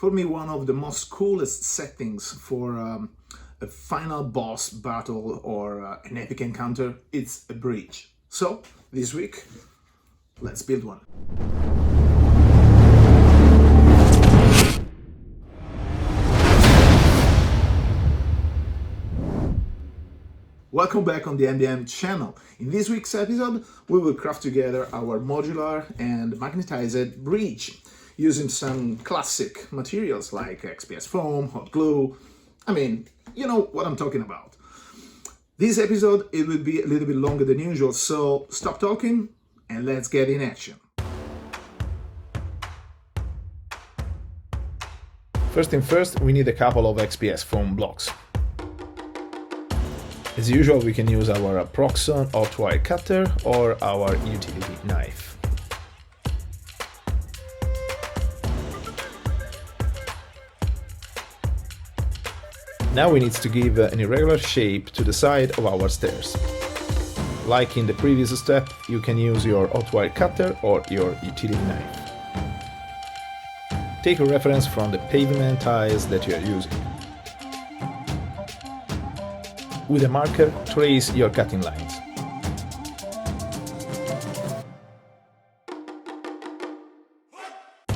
for me, one of the most coolest settings for a final boss battle or an epic encounter, it's a bridge. So, this week, let's build one. Welcome back on the MDM channel. In this week's episode, we will craft together our modular and magnetized bridge using some classic materials like XPS foam, hot glue. I mean, you know what I'm talking about. This episode, it will be a little bit longer than usual, so stop talking and let's get in action. First thing first, we need a couple of XPS foam blocks. As usual, we can use our Proxon hot wire cutter or our utility knife. Now we need to give an irregular shape to the side of our stairs. Like in the previous step, you can use your hot wire cutter or your utility knife. Take a reference from the pavement tiles that you are using. With a marker, trace your cutting lines.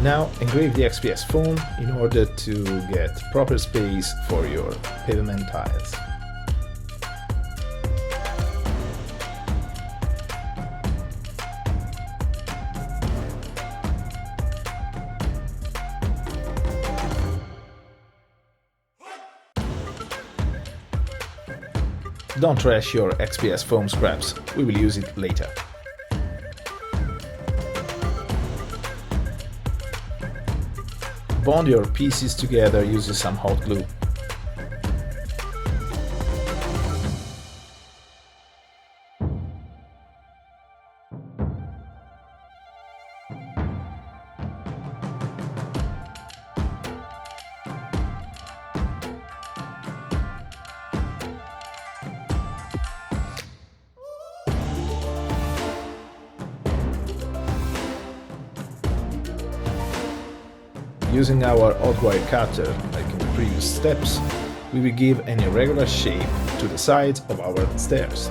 Now engrave the XPS foam in order to get proper space for your pavement tiles. Don't trash your XPS foam scraps, we will use it later. Bond your pieces together using some hot glue. Using our hot wire cutter, like in the previous steps, we will give an irregular shape to the sides of our stairs.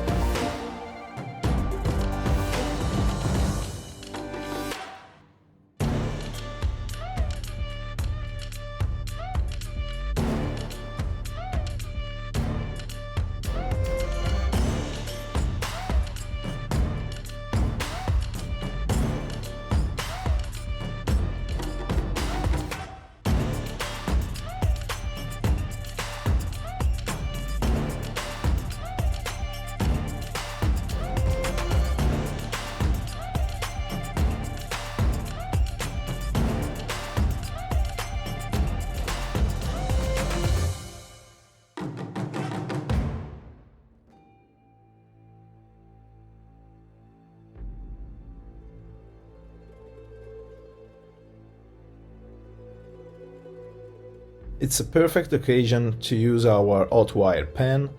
It's a perfect occasion to use our hot wire pen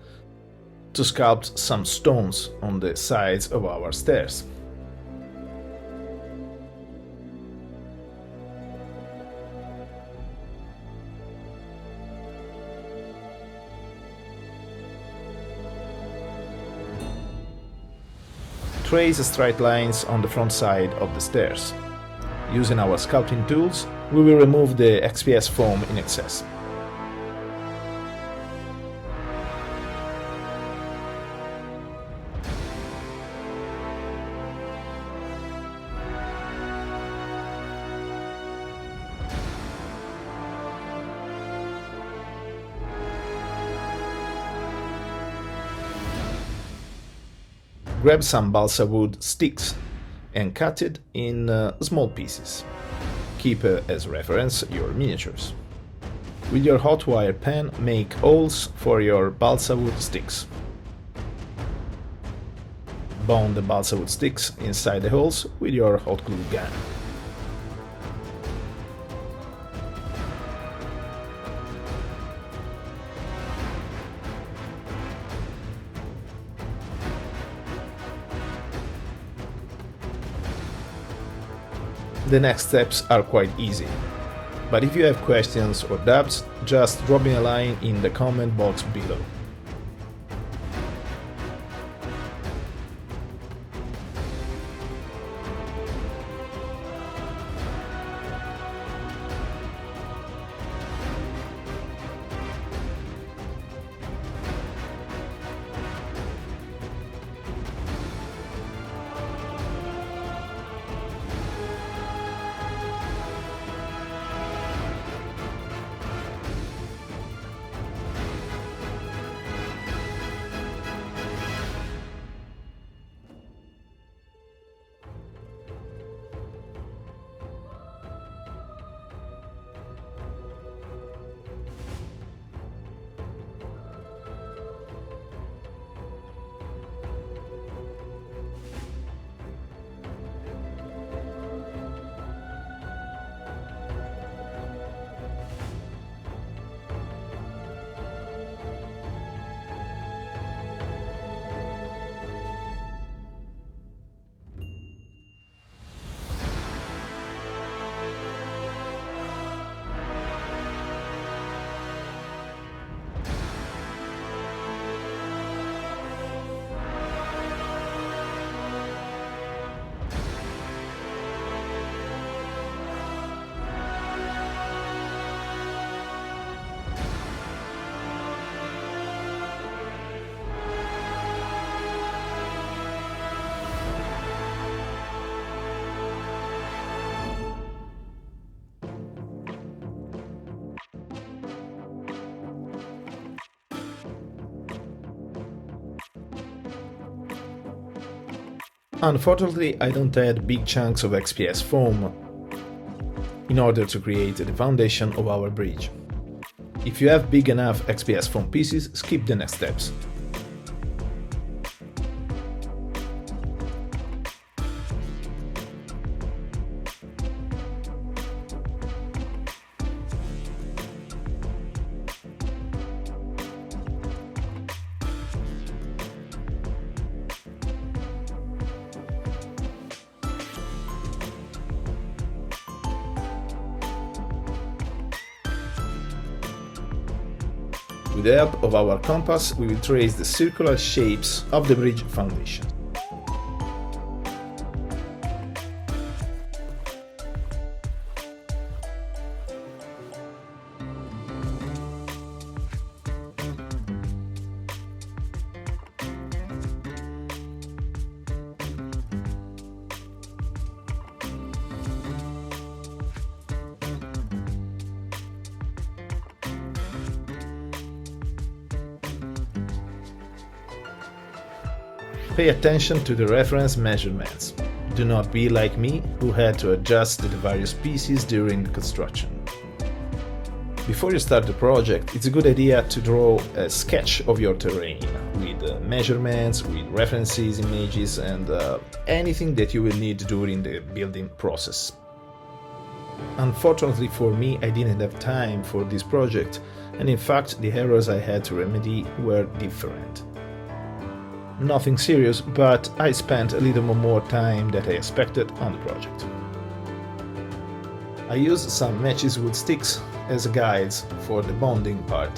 to sculpt some stones on the sides of our stairs. Trace straight lines on the front side of the stairs. Using our sculpting tools, we will remove the XPS foam in excess. Grab some balsa wood sticks and cut it in small pieces. Keep as reference your miniatures. With your hot wire pen, make holes for your balsa wood sticks. Bond the balsa wood sticks inside the holes with your hot glue gun. The next steps are quite easy. But if you have questions or doubts, just drop me a line in the comment box below. Unfortunately, I don't add big chunks of XPS foam in order to create the foundation of our bridge. If you have big enough XPS foam pieces, skip the next steps. With the help of our compass, we will trace the circular shapes of the bridge foundation. Pay attention to the reference measurements. Do not be like me, who had to adjust the various pieces during the construction. Before you start the project, it's a good idea to draw a sketch of your terrain, with measurements, with references, images, and anything that you will need during the building process. Unfortunately for me, I didn't have time for this project, and in fact the errors I had to remedy were different. Nothing serious, but I spent a little more time than I expected on the project. I used some matches wood sticks as guides for the bonding part.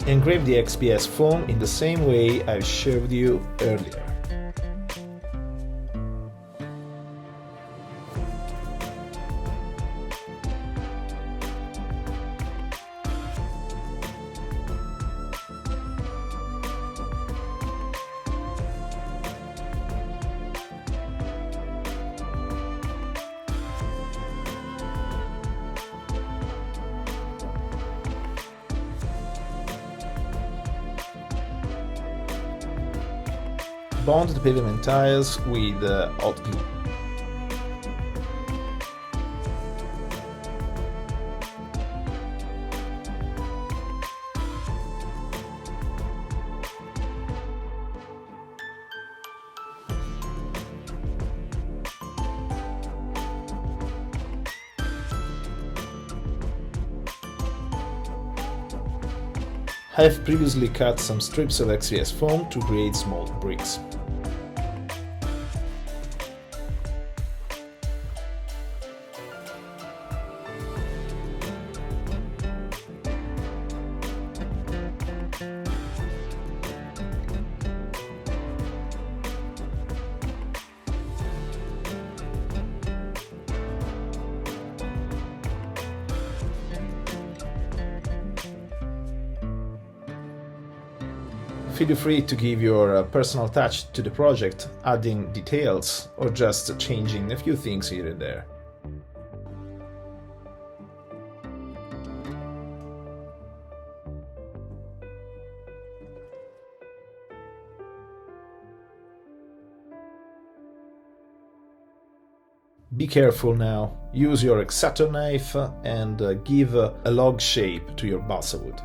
Engrave the XPS foam in the same way I showed you earlier. Bond the pavement tiles with hot glue. I have previously cut some strips of XPS foam to create small bricks. Feel free to give your personal touch to the project, adding details or just changing a few things here and there. Be careful now, use your X-Acto knife and give a log shape to your balsa wood.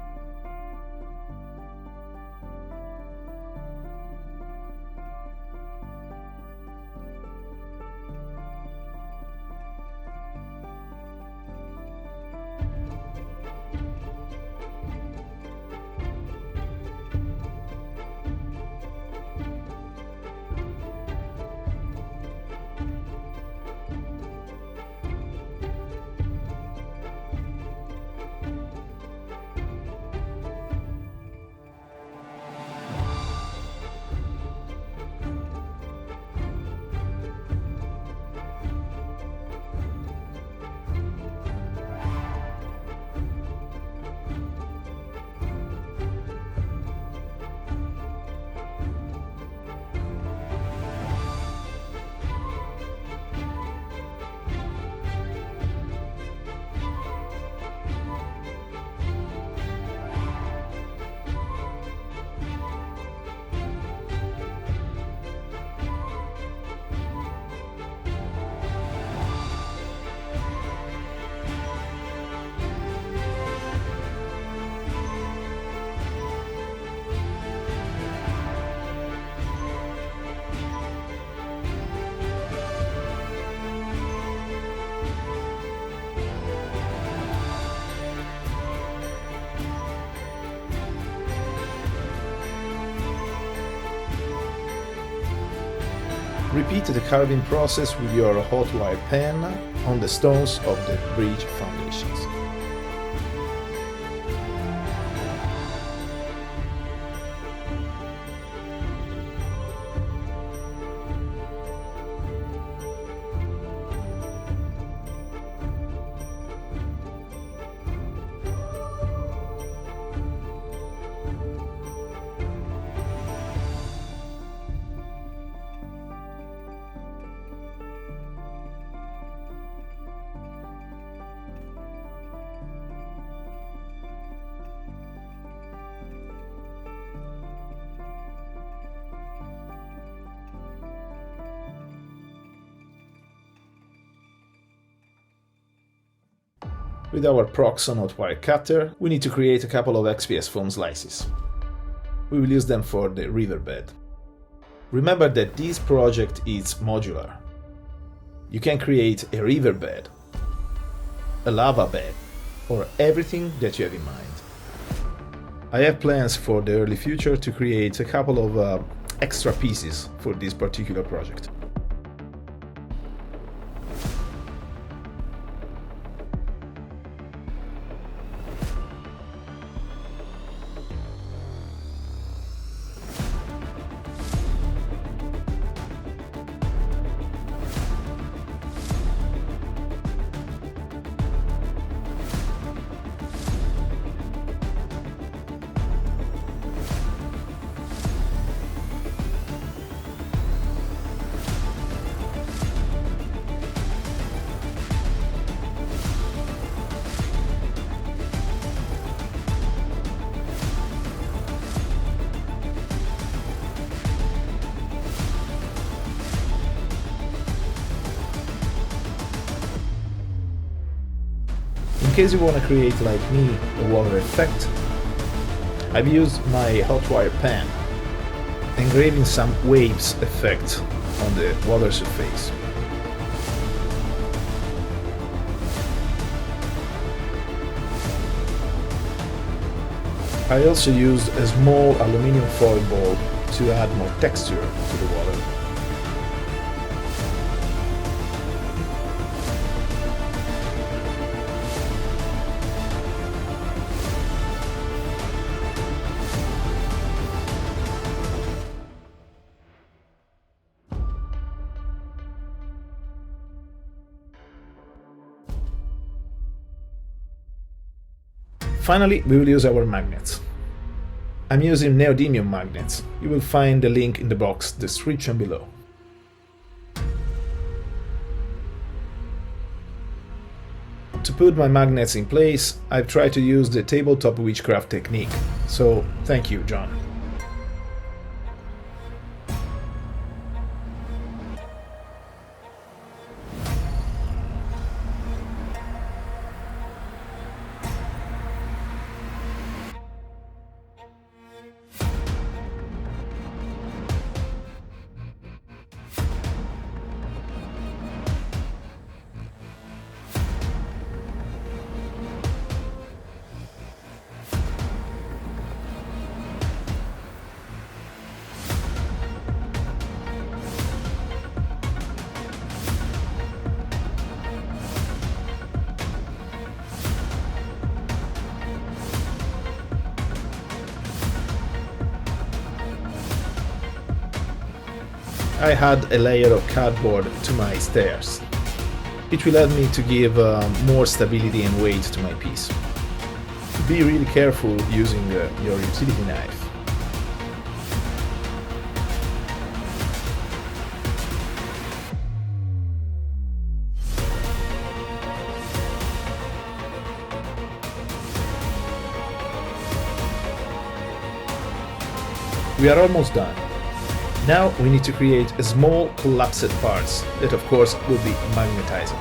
Repeat the carving process with your hot wire pen on the stones of the bridge foundations. With our Proxon hot wire cutter, we need to create a couple of XPS foam slices. We will use them for the riverbed. Remember that this project is modular. You can create a riverbed, a lava bed, or everything that you have in mind. I have plans for the early future to create a couple of extra pieces for this particular project. In case you want to create, like me, a water effect, I've used my hot wire pen, engraving some waves effect on the water surface. I also used a small aluminum foil ball to add more texture to the water. Finally, we will use our magnets. I'm using neodymium magnets. You will find the link in the box description below. To put my magnets in place, I've tried to use the tabletop witchcraft technique, so thank you, John. I had a layer of cardboard to my stairs. It will help me to give more stability and weight to my piece. Be really careful using your utility knife. We are almost done. Now we need to create a small collapsed parts that of course will be magnetized.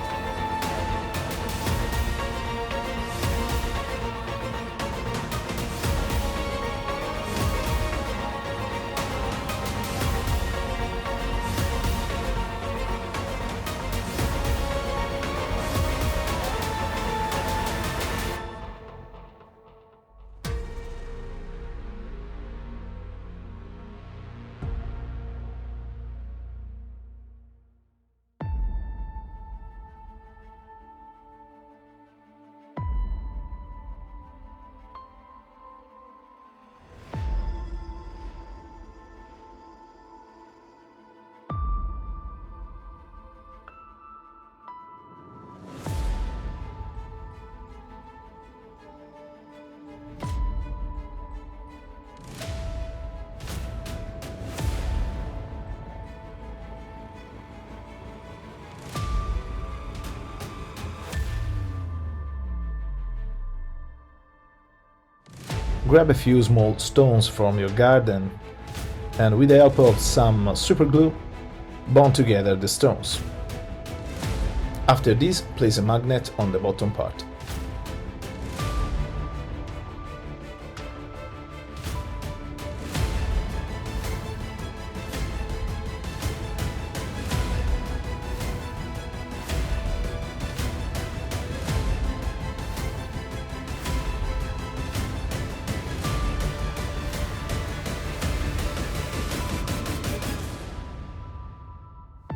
Grab a few small stones from your garden and with the help of some super glue, bond together the stones. After this, place a magnet on the bottom part.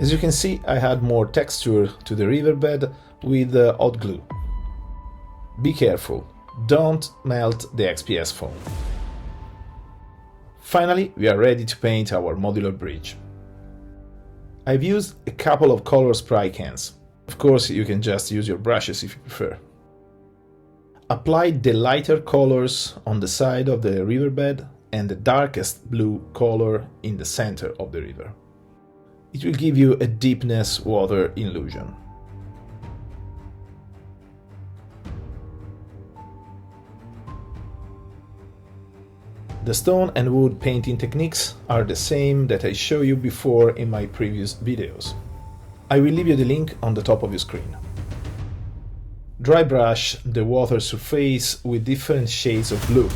As you can see, I add more texture to the riverbed with hot glue. Be careful, don't melt the XPS foam. Finally, we are ready to paint our modular bridge. I've used a couple of color spray cans. Of course, you can just use your brushes if you prefer. Apply the lighter colors on the side of the riverbed and the darkest blue color in the center of the river. It will give you a deepness water illusion. The stone and wood painting techniques are the same that I showed you before in my previous videos. I will leave you the link on the top of your screen. Dry brush the water surface with different shades of blue.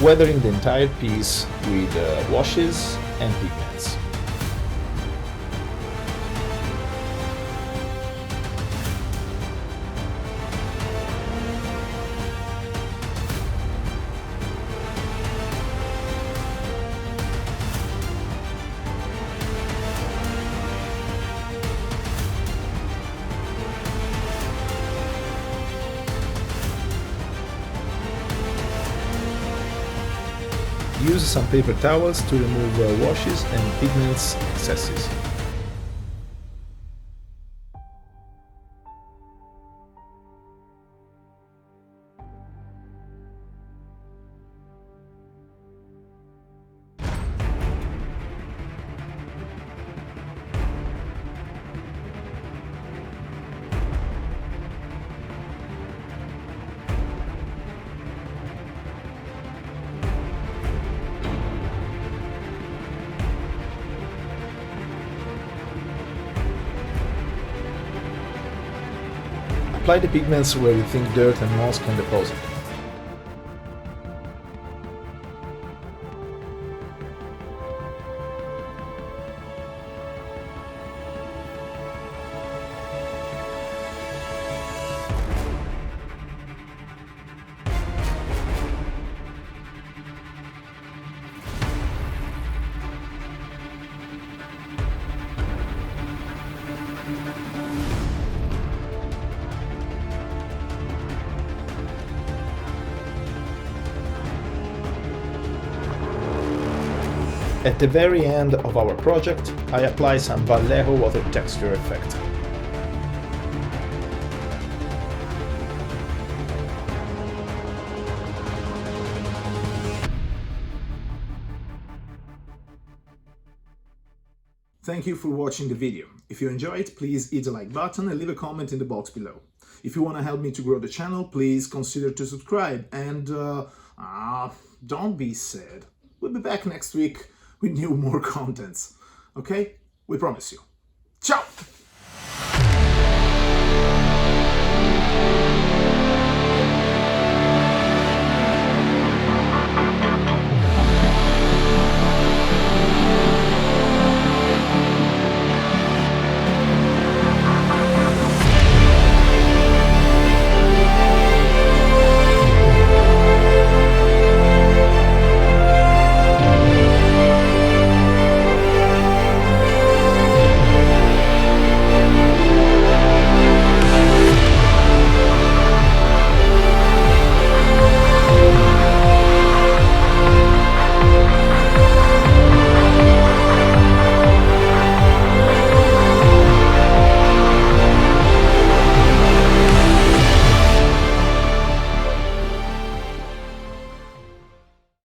weathering the entire piece with washes and pigments. Use some paper towels to remove washes and pigments excesses. Apply the pigments where you think dirt and moss can deposit. At the very end of our project, I apply some Vallejo water texture effect. Thank you for watching the video. If you enjoyed, please hit the like button and leave a comment in the box below. If you want to help me to grow the channel, please consider to subscribe and don't be sad. We'll be back next week with more contents. Okay? We promise you.